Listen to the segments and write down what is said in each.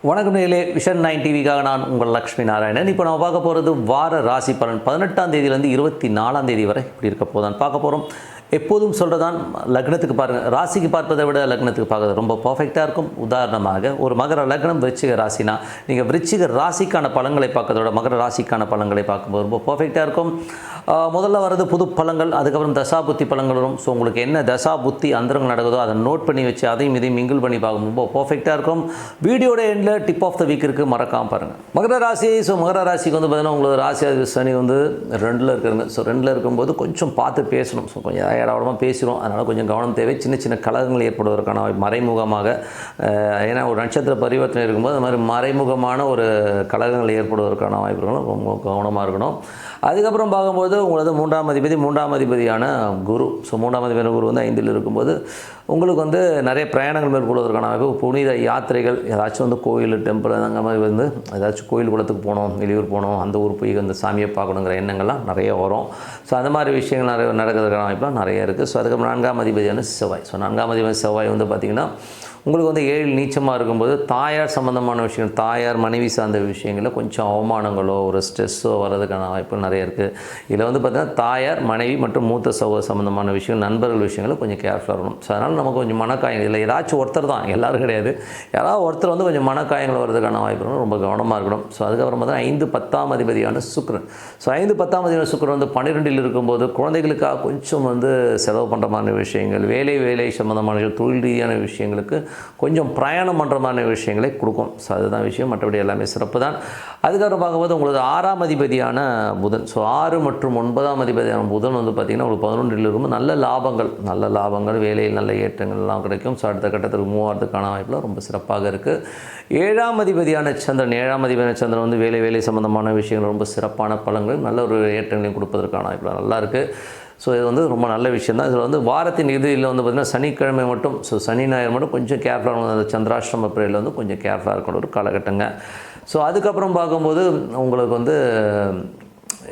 வணக்கம் நேயர்களே, விஷன் 9 டிவிக்காக நான் உங்கள் லக்ஷ்மி நாராயணன். இப்போ நம்ம பார்க்க போகிறது வார ராசி பலன் 18ஆம் தேதியிலேருந்து 24ஆம் தேதி வரை இப்படி இருக்க போதான் பார்க்க போகிறோம். எப்போதும் சொல்கிறதான், லக்னத்துக்கு பாருங்கள், ராசிக்கு பார்ப்பதை விட லக்னத்துக்கு பார்க்குறது ரொம்ப பர்ஃபெக்டாக இருக்கும். உதாரணமாக ஒரு மகர லக்னம் விருச்சிக ராசினா நீங்கள் விருச்சிக ராசிக்கான பலன்களை பார்க்கறத விட மகர ராசிக்கான பலன்களை பார்க்கும்போது ரொம்ப பர்ஃபெக்டாக இருக்கும். முதல்ல வர்றது புது பலன்கள், அதுக்கப்புறம் தசா புத்தி பலன்கள் வரும். ஸோ உங்களுக்கு என்ன தசா புத்தி அந்தரங்கள் நடக்குதோ அதை நோட் பண்ணி வச்சு அதையும் இதையும் மிங்கிள் பண்ணி பார்க்கும் ரொம்ப பர்ஃபெக்டாக இருக்கும். வீடியோட எண்டில் டிப் ஆஃப் த வீக் இருக்குது, மறக்காமல் பாருங்கள். மகர ராசி, ஸோ மகர ராசிக்கு வந்து பார்த்தீங்கன்னா உங்களுக்கு ராசி சனி வந்து 2ல் இருக்கிறாங்க. ஸோ 2ல் இருக்கும்போது கொஞ்சம் பார்த்து பேசணும். ஸோ கொஞ்சம் ஏடாவடமாக பேசுகிறோம், அதனால் கொஞ்சம் கவனம் தேவை. சின்ன சின்ன கலகங்கள் ஏற்படுவதற்கான மறைமுகமாக, ஏன்னா ஒரு நட்சத்திர பரிவர்த்தனை இருக்கும்போது அது மாதிரி மறைமுகமான ஒரு கலகங்கள் ஏற்படுவதற்கான வாய்ப்புகளும் ரொம்ப கவனமாக இருக்கணும். அதுக்கப்புறம் பார்க்கும்போது உங்களது 3ஆம் அதிபதியான குரு. ஸோ 3ஆம் அதிபதியான குரு வந்து 5ல் இருக்கும்போது உங்களுக்கு வந்து நிறைய பிரயாணங்கள் மேற்கொள்வதற்கான வாய்ப்பு, புனித யாத்திரைகள், ஏதாச்சும் வந்து கோயில் டெம்பிள் அந்த மாதிரி வந்து ஏதாச்சும் கோயில் குளத்துக்கு போகணும், வெளியூர் போகணும், அந்த ஊர் போய் அந்த சாமியை பார்க்கணுங்கிற எண்ணங்கள்லாம் நிறைய வரும். ஸோ அந்த மாதிரி விஷயங்கள் நிறைய நடக்கிறதுக்கான வாய்ப்புலாம் நிறைய இருக்குது. ஸோ அதுக்கப்புறம் 4ஆம் அதிபதியான செவ்வாய். ஸோ 4ஆம் அதிபதி செவ்வாய் வந்து பார்த்திங்கன்னா உங்களுக்கு வந்து 7 நீச்சமாக இருக்கும்போது தாயார் சம்மந்தமான விஷயங்கள், தாயார் மனைவி சார்ந்த விஷயங்களில் கொஞ்சம் அவமானங்களோ ஒரு ஸ்ட்ரெஸ்ஸோ வர்றதுக்கான வாய்ப்பு நிறைய இருக்குது. இதில் வந்து பார்த்திங்கன்னா தாயார் மனைவி மற்றும் மூத்த சகோதர சம்மந்தமான விஷயம், நண்பர்கள் விஷயங்களை கொஞ்சம் கேர்ஃபுல்லாக இருக்கணும். ஸோ அதனால் நமக்கு கொஞ்சம் மனக்காயங்கள் இல்லை, ஏதாச்சும் ஒருத்தர் தான், எல்லோரும் கிடையாது, யாராவது ஒருத்தர் வந்து கொஞ்சம் மனக்காயங்கள் வர்றதுக்கான வாய்ப்பு ரொம்ப கவனமாக இருக்கணும். ஸோ அதுக்கப்புறம் பார்த்தீங்கன்னா 5 10ஆம் அதிபதியான சுக்கிரன். ஸோ 5 10ஆம் அதிபதியான சுக்கிரன் வந்து 12ல் இருக்கும்போது குழந்தைகளுக்காக கொஞ்சம் வந்து செலவு பண்ணுற மாதிரி விஷயங்கள், வேலை சம்மந்தமான விஷயம், தொழில் ரீதியான விஷயங்களுக்கு கொஞ்சம் பிரயாணம் பண்ணுற மாதிரி விஷயங்களை கொடுக்கும். ஸோ அதுதான் விஷயம், மற்றபடி எல்லாமே சிறப்பு தான். அதுக்கப்புறம் பார்க்கும்போது உங்களுக்கு 6ஆம் அதிபதியான புதன். ஸோ 6 மற்றும் 9ஆம் அதிபதியான புதன் வந்து பார்த்திங்கன்னா உங்களுக்கு 11ல் இருக்கும்போது நல்ல லாபங்கள், வேலையில் நல்ல ஏற்றங்கள் எல்லாம் கிடைக்கும். ஸோ அடுத்த கட்டத்துக்கு மூவாரத்துக்கான வாய்ப்புலாம் ரொம்ப சிறப்பாக இருக்குது. 7ஆம் அதிபதியான சந்திரன் வந்து வேலை சம்மந்தமான விஷயங்கள் ரொம்ப சிறப்பான பலன்கள், நல்ல ஒரு ஏற்றங்களையும் கொடுப்பதற்கான வாய்ப்புலாம் நல்லா இருக்குது. ஸோ இது வந்து ரொம்ப நல்ல விஷயம் தான். இதில் வந்து வாரத்தின் இறுதியில் வந்து பார்த்திங்கன்னா சனிக்கிழமை மட்டும், ஸோ சனி ஞாயிறு மட்டும் கொஞ்சம் கேர்ஃபுல்லாக இருக்கணும். அந்த சந்திராஷ்டம பிறையில் வந்து கொஞ்சம் கேர்ஃபுல்லாக இருக்கணும் ஒரு காலகட்டங்க. ஸோ அதுக்கப்புறம் பார்க்கும்போது உங்களுக்கு வந்து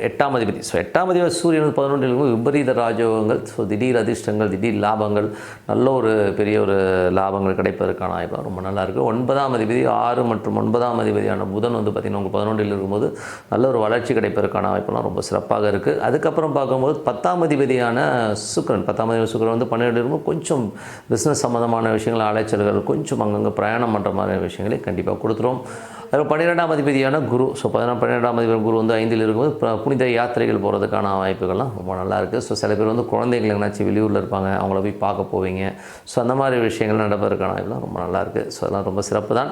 8ஆம் அதிபதி. ஸோ 8ஆம் அதிபதி சூரியன் 11ல் விபரீத ராஜயோகங்கள், ஸோ திடீர் அதிர்ஷ்டங்கள், திடீர் லாபங்கள், நல்ல ஒரு பெரிய ஒரு லாபங்கள் கிடைப்பதற்கான வாய்ப்பு ரொம்ப நல்லாயிருக்கு. 9ஆம் அதிபதி 6 மற்றும் 9ஆம் அதிபதியான புதன் வந்து பார்த்திங்கன்னா உங்களுக்கு 11ல் இருக்கும்போது நல்ல ஒரு வளர்ச்சி கிடைப்பதற்கான வாய்ப்புலாம் ரொம்ப சிறப்பாக இருக்குது. அதுக்கப்புறம் பார்க்கும்போது 10ஆம் அதிபதியான சுக்கிரன் வந்து 12ல் இருக்கும்போது கொஞ்சம் பிஸ்னஸ் சம்மந்தமான விஷயங்கள், அலைச்சல்கள், கொஞ்சம் அங்கங்கே பிரயாணம் பண்ணுற மாதிரி விஷயங்களை கண்டிப்பாக கொடுத்துரும். அதுக்கு 12ஆம் அதிபதியான குரு. ஸோ 12ஆம் அதிபதி குரு வந்து 5ல் இருக்கும்போது புனித யாத்திரைகள் போகிறதுக்கான வாய்ப்புகள்லாம் ரொம்ப நல்லா இருக்குது. ஸோ சில பேர் வந்து குழந்தைகள் எங்கேனாச்சும் வெளியூரில் இருப்பாங்க, அவங்கள போய் பார்க்க போவீங்க. ஸோ அந்த மாதிரி விஷயங்கள் நடப்பதற்கான வாய்ப்புலாம் ரொம்ப நல்லாயிருக்கு. ஸோ அதெல்லாம் ரொம்ப சிறப்பு தான்.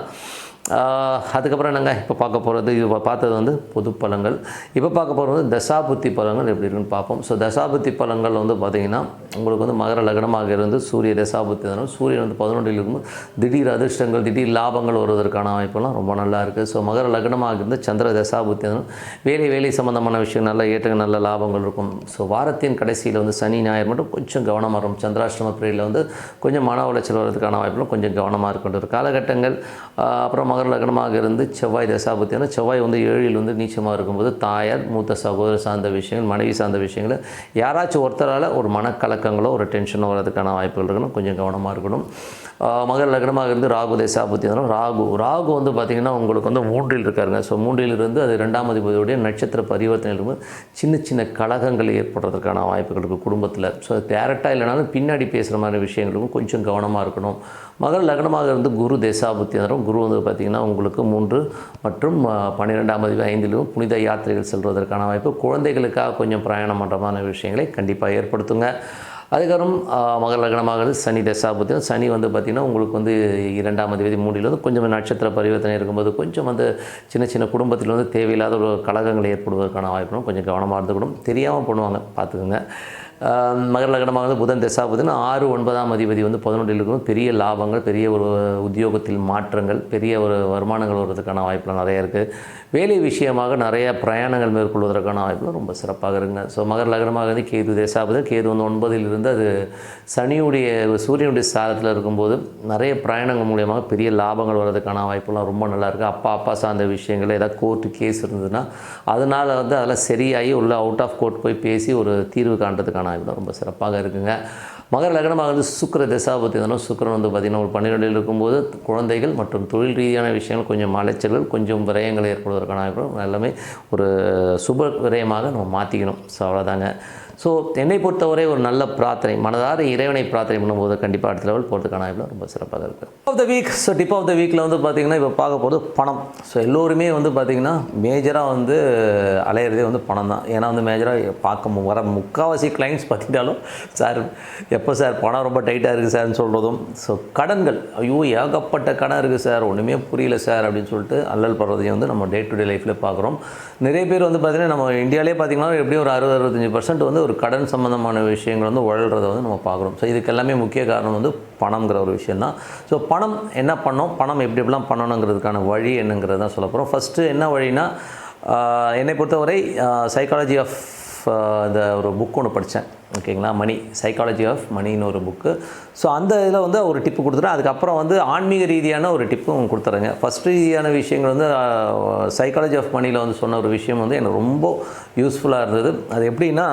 அதுக்கப்புறம் என்னங்க இப்போ பார்க்க போகிறது, இது பார்த்தது வந்து பொது பலன்கள். இப்போ பார்க்க போகிறது வந்து தசாபுத்தி பலன்கள் எப்படி இருக்குன்னு பார்ப்போம். ஸோ தசாபுத்தி பலன்கள் வந்து பார்த்திங்கன்னா உங்களுக்கு வந்து மகர லக்னமாக இருந்து சூரிய தசாபுத்தி தானே, சூரியன் வந்து 11ல் இருக்கும்போது திடீர் அதிர்ஷ்டங்கள், திடீர் லாபங்கள் வருவதற்கான வாய்ப்புலாம் ரொம்ப நல்லா இருக்குது. ஸோ மகர லக்னமாக இருந்து சந்திர தசாபுத்தி தானே, வேலை சம்மந்தமான விஷயம், நல்ல ஏற்றங்கள், நல்ல லாபங்கள் இருக்கும். ஸோ வாரத்தின் கடைசியில் வந்து சனி ஞாயிறு மட்டும் கொஞ்சம் கவனமாக இருக்கும். சந்திராஷ்டம பிறையில் வந்து கொஞ்சம் மன உளைச்சல் வருவதற்கான வாய்ப்புலாம் கொஞ்சம் கவனமாக இருக்கின்ற காலகட்டங்கள். அப்புறம் மகர லக்னமாக இருந்து செவ்வாய் தசாபுத்தியான செவ்வாய் வந்து 7ல் வந்து நீச்சமாக இருக்கும்போது தாயார், மூத்த சகோதரர் சார்ந்த விஷயங்கள், மனைவி சார்ந்த விஷயங்கள், யாராச்சும் ஒருத்தரால் ஒரு மனக்கலக்கங்களோ ஒரு டென்ஷனோ வரதுக்கான வாய்ப்புகள் இருக்கணும், கொஞ்சம் கவனமாக இருக்கணும். மகர லக்னமாக இருந்து ராகு தசாபுத்தியான ராகு வந்து பார்த்திங்கன்னா உங்களுக்கு வந்து 3ல் இருக்காருங்க. ஸோ 3ல் இருந்து அது 2ஆம் அதிபதியுடைய நட்சத்திர பரிவர்த்தனை இருக்கும்போது சின்ன கலகங்கள் ஏற்படுறதுக்கான வாய்ப்புகள் இருக்குது குடும்பத்தில். ஸோ டேரெக்டாக இல்லைனாலும் பின்னாடி பேசுகிற மாதிரி விஷயங்களுக்கும் கொஞ்சம் கவனமாக இருக்கணும். மகர லக்னமாக இருந்து குரு தசாபுத்தியானரும் குரு வந்து பார்த்திங்கன்னா உங்களுக்கு 3 மற்றும் 12ஆம் அதிபதி 5லும் புனித யாத்திரைகள் செல்வதற்கான வாய்ப்பு, குழந்தைகளுக்காக கொஞ்சம் பிரயாணம் பண்ணுற மாதிரி விஷயங்களை கண்டிப்பாக ஏற்படுத்துங்க. அதுக்கப்புறம் மகர லக்னமாக சனி தசாபுத்தியும் சனி வந்து பார்த்திங்கன்னா உங்களுக்கு வந்து 2ஆம் அதிபதி 3ல் வந்து கொஞ்சம் நட்சத்திர பரிவர்த்தனை இருக்கும்போது கொஞ்சம் வந்து சின்ன குடும்பத்தில் வந்து தேவையில்லாத ஒரு கலகங்கள் ஏற்படுவதற்கான வாய்ப்பும் கொஞ்சம் கவனமாக இருந்துக்கணும். தெரியாமல் பண்ணுவாங்க, பார்த்துக்குங்க. மகர லக்னமாக வந்து புதன் தசாபுத்தினா 6 9ஆம் அதிபதி வந்து 11ல் இருக்கும். பெரிய லாபங்கள், பெரிய ஒரு உத்தியோகத்தில் மாற்றங்கள், பெரிய ஒரு வருமானங்கள் வருவதற்கான வாய்ப்புகள் நிறைய இருக்குது. வேலை விஷயமாக நிறைய பிரயாணங்கள் மேற்கொள்வதற்கான வாய்ப்புகள் ரொம்ப சிறப்பாக இருக்குங்க. ஸோ மகர லக்னமாக வந்து கேது தசாபுதி, கேது வந்து 9ல் இருந்து அது சூரியனுடைய சாரத்தில் இருக்கும்போது நிறைய பிரயாணங்கள் மூலியமாக பெரிய லாபங்கள் வர்றதுக்கான வாய்ப்புலாம் ரொம்ப நல்லாயிருக்கு. அப்பா சார்ந்த விஷயங்கள், ஏதாவது கோர்ட்டு கேஸ் இருந்ததுன்னா அதனால் வந்து அதெல்லாம் சரியாகி உள்ள அவுட் ஆஃப் கோர்ட் போய் பேசி ஒரு தீர்வு காண்றதுக்கான வாய்ப்புலாம் ரொம்ப சிறப்பாக இருக்குங்க. மகர லக்னமாக சுக்கிர தசாபத்தி இருந்தாலும் சுக்கிரன் வந்து பார்த்திங்கன்னா ஒரு 12 இருக்கும்போது குழந்தைகள் மற்றும் தொழில் ரீதியான விஷயங்கள் கொஞ்சம் அலைச்சல்கள் கொஞ்சம் விரயங்கள் ஏற்படுவதற்கான எல்லாமே ஒரு சுப விரயமாக நம்ம மாற்றிக்கணும். ஸோ அவ்வளோதாங்க. ஸோ என்னை பொறுத்தவரை ஒரு நல்ல பிரார்த்தனை, மனதார இறைவனை பிரார்த்தனை பண்ணும்போது கண்டிப்பாக அடுத்த லெவல் போகிறதுக்கான வாய்ப்பு ரொம்ப சிறப்பாக இருக்குது. Of the week. So tip of the வீக்கில் வந்து பார்த்திங்கன்னா இப்போ பார்க்க போகிறது பணம். ஸோ எல்லோருமே வந்து பார்த்திங்கன்னா மேஜராக வந்து அலையிறதே வந்து பணம் தான். ஏன்னா வந்து மேஜராக பார்க்க வர முக்கால்வாசி கிளைண்ட்ஸ் பார்த்திட்டாலும் சார் எப்போ சார் பணம் ரொம்ப டைட்டாக இருக்குது சார்னு சொல்கிறதும், ஸோ கடன்கள் ஐயோ ஏகப்பட்ட கடன் இருக்குது சார் ஒன்றுமே புரியல சார் அப்படின்னு சொல்லிட்டு அல்லல் படுறதையும் வந்து நம்ம டே டு டே லைஃப்பில் பார்க்குறோம். நிறைய பேர் வந்து பார்த்திங்கன்னா நம்ம இந்தியாவிலே பார்த்திங்கன்னா எப்படியும் ஒரு 60-65% வந்து ஒரு கடன் சம்மந்தமான விஷயங்கள் வந்து உழல்றதை வந்து நம்ம பார்க்குறோம். ஸோ இதுக்கு எல்லாமே முக்கிய காரணம் வந்து பணம்ங்கிற ஒரு விஷயம் தான். ஸோ பணம் என்ன பண்ணோம், பணம் எப்படி எப்படிலாம் பண்ணணுங்கிறதுக்கான வழி என்னங்கிறது தான் சொல்ல போகிறோம். ஃபஸ்ட்டு என்ன வழினா, என்னை பொறுத்தவரை சைக்காலஜி ஆஃப் இந்த ஒரு புக் ஒன்று படித்தேன். ஓகேங்களா, மணி, சைக்காலஜி ஆஃப் மணின்னு ஒரு புக்கு. ஸோ அந்த இதில் வந்து ஒரு டிப்பு கொடுத்துட்டேன். அதுக்கப்புறம் வந்து ஆன்மீக ரீதியான ஒரு டிப்பும் கொடுத்துறேங்க. ஃபஸ்ட்டு ரீதியான விஷயங்கள் வந்து சைக்காலஜி ஆஃப் மணியில் வந்து சொன்ன ஒரு விஷயம் வந்து எனக்கு ரொம்ப யூஸ்ஃபுல்லாக இருந்தது. அது எப்படின்னா,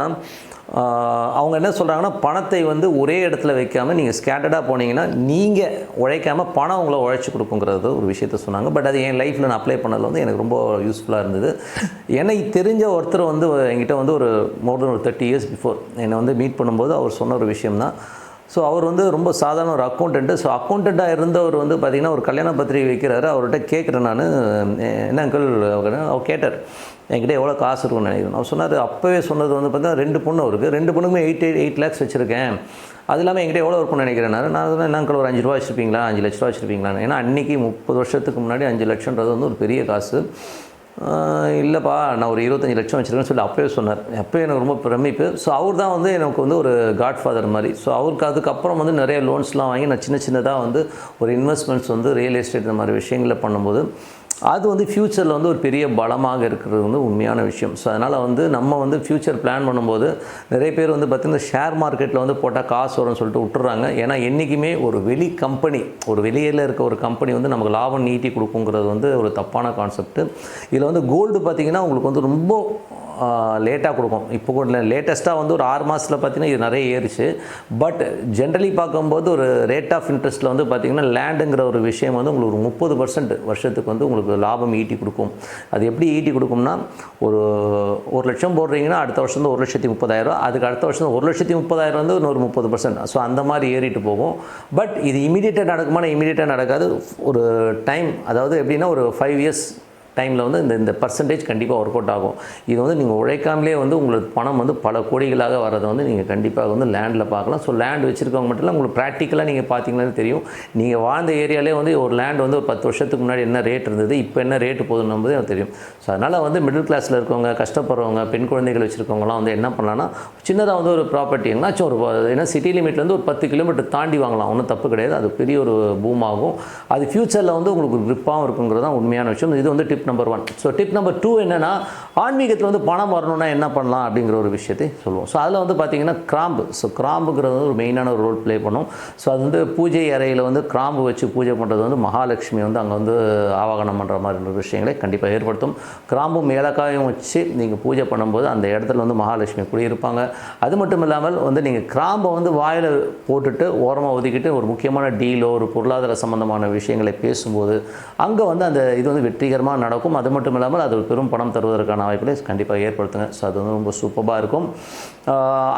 அவங்க என்ன சொல்கிறாங்கன்னா, பணத்தை வந்து ஒரே இடத்துல வைக்காமல் நீங்கள் ஸ்கேட்டர்டாக போனீங்கன்னா நீங்கள் உழைக்காமல் பணம் உங்களை உழைச்சி கொடுக்குங்கிறது ஒரு விஷயத்த சொன்னாங்க. பட் அது என் லைஃப்பில் நான் அப்ளை பண்ணதில் வந்து எனக்கு ரொம்ப யூஸ்ஃபுல்லாக இருந்தது. எனக்கு தெரிஞ்ச ஒருத்தர் வந்து என்கிட்ட வந்து ஒரு மோர் தென் ஒரு 30 இயர்ஸ் பிஃபோர் என்னை வந்து மீட் பண்ணும்போது அவர் சொன்ன ஒரு விஷயம் தான். ஸோ அவர் வந்து ரொம்ப சாதாரண ஒரு அக்கௌண்டண்ட்டு. ஸோ அக்கௌண்டண்ட்டாக இருந்தவர் வந்து பார்த்திங்கன்னா ஒரு கல்யாண பத்திரிகை வைக்கிறாரு. அவர்கிட்ட கேட்குறேன் நான், என்ன அங்கிள் அவர் கேட்டார், என்கிட்ட எவ்வளோ காசு இருக்குன்னு நினைக்கிறேன். அவர் சொன்னார், அப்போவே சொன்னது வந்து பார்த்தீங்கன்னா 2 பொண்ணு இருக்குது, 2 பொண்ணுக்குமே 8 lakhs வச்சுருக்கேன், அது இல்லாமல் என்கிட்ட எவ்வளோ இருக்குன்னு நினைக்கிறேன். நான் சொன்னேன், என்ன அங்கிள் ஒரு 5 ரூபா வச்சுருப்பீங்களா, 5 லட்ச ரூபா வச்சுருப்பீங்களான்னு. ஏன்னா அன்றைக்கி 30 வருஷத்துக்கு முன்னாடி 5 லட்சன்றது வந்து ஒரு பெரிய காசு. இல்லைப்பா நான் ஒரு 25 லட்சம் வச்சுருக்கேன்னு சொல்லி அப்போயே சொன்னார். அப்போயே எனக்கு ரொம்ப பிரமிப்பு. ஸோ அவர் தான் வந்து எனக்கு வந்து ஒரு காட்ஃபாதர் மாதிரி. ஸோ அவருக்கு அதுக்கப்புறம் வந்து நிறைய லோன்ஸ்லாம் வாங்கி நான் சின்னதாக வந்து ஒரு இன்வெஸ்ட்மெண்ட்ஸ் வந்து ரியல் எஸ்டேட் இந்த மாதிரி விஷயங்களில் பண்ணும்போது அது வந்து ஃப்யூச்சரில் வந்து ஒரு பெரிய பலமாக இருக்கிறது வந்து உண்மையான விஷயம். ஸோ அதனால் வந்து நம்ம வந்து ஃப்யூச்சர் பிளான் பண்ணும்போது நிறைய பேர் வந்து பார்த்திங்கன்னா ஷேர் மார்க்கெட்டில் வந்து போட்டால் காசு வரும்னு சொல்லிட்டு விட்டுறாங்க. ஏன்னா என்றைக்குமே ஒரு கம்பெனி, ஒரு வெளியில் இருக்க ஒரு கம்பெனி வந்து நமக்கு லாபம் நீட்டி கொடுக்குங்கிறது வந்து ஒரு தப்பான கான்செப்ட்டு. இதில் வந்து கோல்டு பார்த்திங்கன்னா உங்களுக்கு வந்து ரொம்ப லேட்டாக கொடுக்கும். இப்போ கூட லேட்டஸ்ட்டாக வந்து ஒரு 6 மாதத்தில் பார்த்திங்கன்னா இது நிறைய ஏறிச்சு. பட் ஜென்ரலி பார்க்கும்போது ஒரு ரேட் ஆஃப் இன்ட்ரெஸ்ட்டில் வந்து பார்த்திங்கன்னா லேண்டுங்கிற ஒரு விஷயம் வந்து உங்களுக்கு ஒரு 30% வருஷத்துக்கு வந்து உங்களுக்கு லாபம் ஈட்டி கொடுக்கும். அது எப்படி ஈட்டி கொடுக்கும்னா, ஒரு 1 லட்சம் போடுறீங்கன்னா அடுத்த வருஷம் வந்து 1,30,000, அதுக்கு அடுத்த வருஷம் 1,30,000 வந்து இன்னொரு 30%. ஸோ அந்த மாதிரி ஏறிட்டு போகும். பட் இது இமீடியட்டாக நடக்குமானா இமீடியட்டாக நடக்காது. ஒரு டைம், அதாவது எப்படின்னா ஒரு 5 years டைமில் வந்து இந்த பர்சன்டேஜ் கண்டிப்பாக ஒர்க் அவுட் ஆகும். இது வந்து நீங்கள் உழைக்காமலே வந்து உங்களுக்கு பணம் வந்து பல கோடிகளாக வரதை வந்து நீங்கள் கண்டிப்பாக வந்து லேண்டில் பார்க்கலாம். ஸோ லேண்ட் வச்சுருக்கவங்க மட்டும் இல்லை, உங்களுக்கு ப்ராக்டிக்கலாக நீங்கள் பார்த்தீங்கன்னாலே தெரியும். நீங்கள் வாழ்ந்த ஏரியாலே வந்து ஒரு லேண்ட் வந்து ஒரு 10 வருஷத்துக்கு முன்னாடி என்ன ரேட் இருந்தது, இப்போ என்ன ரேட்டு போகுதுன்னு நம்பதே எனக்கு தெரியும். ஸோ அதனால் வந்து மிடில் கிளாஸில் இருக்கவங்க, கஷ்டப்படுறவங்க, பெண் குழந்தைகள் வச்சுருக்கவங்களாம் வந்து என்ன பண்ணலான்னா, சின்னதாக வந்து ஒரு ப்ராப்பர்ட்டி எங்கேனாச்சும் ஒரு ஏன்னா சிட்டி லிமிட்லேருந்து ஒரு 10 கிலோமீட்டர் தாண்டி வாங்கலாம், ஒன்றும் தப்பு கிடையாது. அது பெரிய ஒரு பூம் ஆகும். அது ஃப்யூச்சரில் வந்து உங்களுக்கு க்ரிப்பாகவும் இருக்குங்கிறது தான் உண்மையான விஷயம். இது வந்து tip number 1. So tip number 2 என்னென்னா, ஆன்மீகத்தில் வந்து பணம் வரணும்னா என்ன பண்ணலாம் அப்படிங்கிற ஒரு விஷயத்தை சொல்லுவோம். ஸோ அதில் வந்து பார்த்திங்கன்னா கிராம்பு. ஸோ கிராம்புங்கிறது வந்து ஒரு மெயினான ஒரு ரோல் ப்ளே பண்ணும். ஸோ அது வந்து பூஜை அறையில் வந்து கிராம்பு வச்சு பூஜை பண்ணுறது வந்து மகாலட்சுமி வந்து அங்கே வந்து ஆவாகனம் பண்ணுற மாதிரி விஷயங்களை கண்டிப்பாக ஏற்படுத்தும். கிராம்பும் ஏலக்காயும் வச்சு நீங்கள் பூஜை பண்ணும்போது அந்த இடத்துல வந்து மகாலட்சுமி குடியிருப்பாங்க. அது மட்டும் இல்லாமல் வந்து நீங்கள் கிராம்பை வந்து வாயில் போட்டுட்டு ஓரமாக ஒதுக்கிட்டு ஒரு முக்கியமான டீலோ ஒரு பொருளாதார சம்பந்தமான விஷயங்களை பேசும்போது அங்கே வந்து அந்த இது வந்து வெற்றிகரமாக நடக்கும். அது மட்டும் இல்லாமல் அது ஒரு பெரும் பணம் தருவதற்கான வாய்ப்புகளை கண்டிப்பாக ஏற்படுத்துங்க. ஸோ அது வந்து ரொம்ப சூப்பராக இருக்கும்.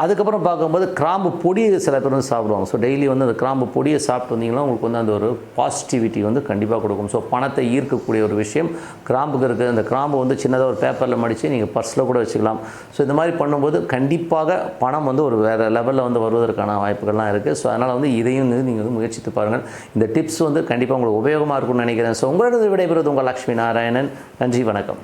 அதுக்கப்புறம் பார்க்கும்போது கிராம்பு பொடியை சில பேர் வந்து சாப்பிடுவாங்க. ஸோ டெய்லி வந்து அந்த கிராம்பு பொடியை சாப்பிட்டு வந்தீங்கன்னா உங்களுக்கு வந்து அந்த ஒரு பாசிட்டிவிட்டி வந்து கண்டிப்பாக கொடுக்கும். ஸோ பணத்தை ஈர்க்கக்கூடிய ஒரு விஷயம் கிராம்புக்கு இருக்குது. அந்த கிராம்பு வந்து சின்னதாக ஒரு பேப்பரில் மடித்து நீங்கள் பர்ஸில் கூட வச்சுக்கலாம். ஸோ இந்த மாதிரி பண்ணும்போது கண்டிப்பாக பணம் வந்து ஒரு வேறு லெவலில் வந்து வருவதற்கான வாய்ப்புகள்லாம் இருக்குது. ஸோ அதனால் வந்து இதையும் வந்து நீங்கள் வந்து முயற்சித்து பாருங்கள். இந்த டிப்ஸ் வந்து கண்டிப்பாக உங்களுக்கு உபயோகமாக இருக்கும்னு நினைக்கிறேன். ஸோ உங்களோட விடைபெறுவது உங்கள் லக்ஷ்மி நாராயணன். நன்றி, வணக்கம்.